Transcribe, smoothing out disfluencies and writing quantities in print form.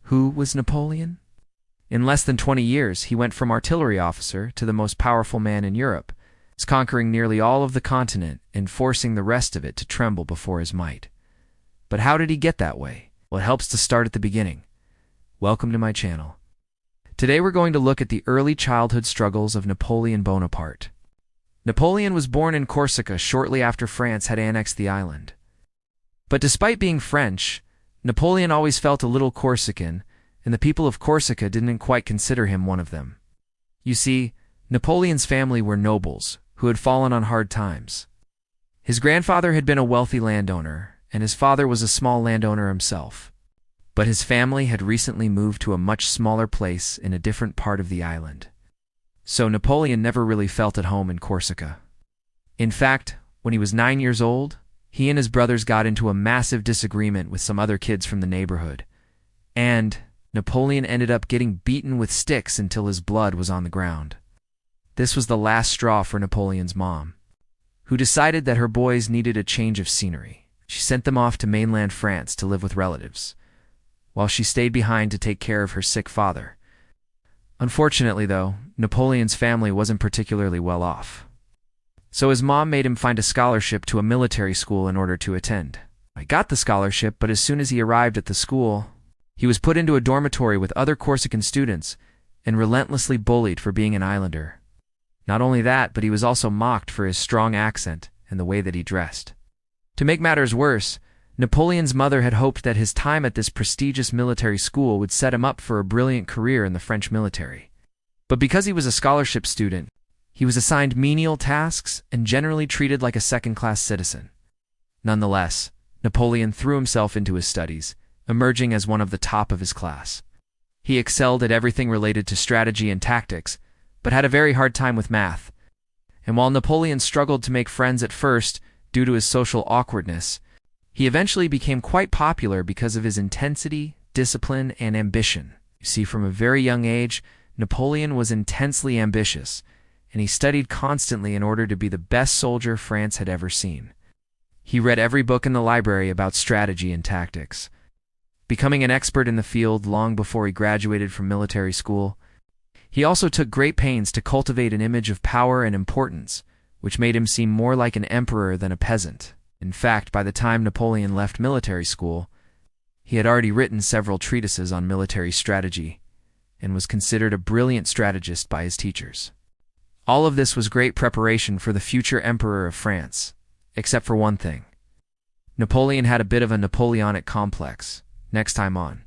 Who was Napoleon? In less than 20 years, he went from artillery officer to the most powerful man in Europe, conquering nearly all of the continent and forcing the rest of it to tremble before his might. But how did he get that way? Well, it helps to start at the beginning. Welcome to my channel. Today we're going to look at the early childhood struggles of Napoleon Bonaparte. Napoleon was born in Corsica shortly after France had annexed the island. But despite being French, Napoleon always felt a little Corsican, and the people of Corsica didn't quite consider him one of them. You see, Napoleon's family were nobles who had fallen on hard times. His grandfather had been a wealthy landowner, and his father was a small landowner himself. But his family had recently moved to a much smaller place in a different part of the island. So Napoleon never really felt at home in Corsica. In fact, when he was 9 years old, he and his brothers got into a massive disagreement with some other kids from the neighborhood, and Napoleon ended up getting beaten with sticks until his blood was on the ground. This was the last straw for Napoleon's mom, who decided that her boys needed a change of scenery. She sent them off to mainland France to live with relatives, while she stayed behind to take care of her sick father. Unfortunately, though, Napoleon's family wasn't particularly well off. So his mom made him find a scholarship to a military school in order to attend. He got the scholarship, but as soon as he arrived at the school, he was put into a dormitory with other Corsican students and relentlessly bullied for being an islander. Not only that, but he was also mocked for his strong accent and the way that he dressed. To make matters worse, Napoleon's mother had hoped that his time at this prestigious military school would set him up for a brilliant career in the French military. But because he was a scholarship student, he was assigned menial tasks and generally treated like a second-class citizen. Nonetheless, Napoleon threw himself into his studies, emerging as one of the top of his class. He excelled at everything related to strategy and tactics, but had a very hard time with math. And while Napoleon struggled to make friends at first due to his social awkwardness, he eventually became quite popular because of his intensity, discipline, and ambition. You see, from a very young age, Napoleon was intensely ambitious, and he studied constantly in order to be the best soldier France had ever seen. He read every book in the library about strategy and tactics, becoming an expert in the field long before he graduated from military school. He also took great pains to cultivate an image of power and importance, which made him seem more like an emperor than a peasant. In fact, by the time Napoleon left military school, he had already written several treatises on military strategy and was considered a brilliant strategist by his teachers. All of this was great preparation for the future emperor of France, except for one thing. Napoleon had a bit of a Napoleonic complex. Next time on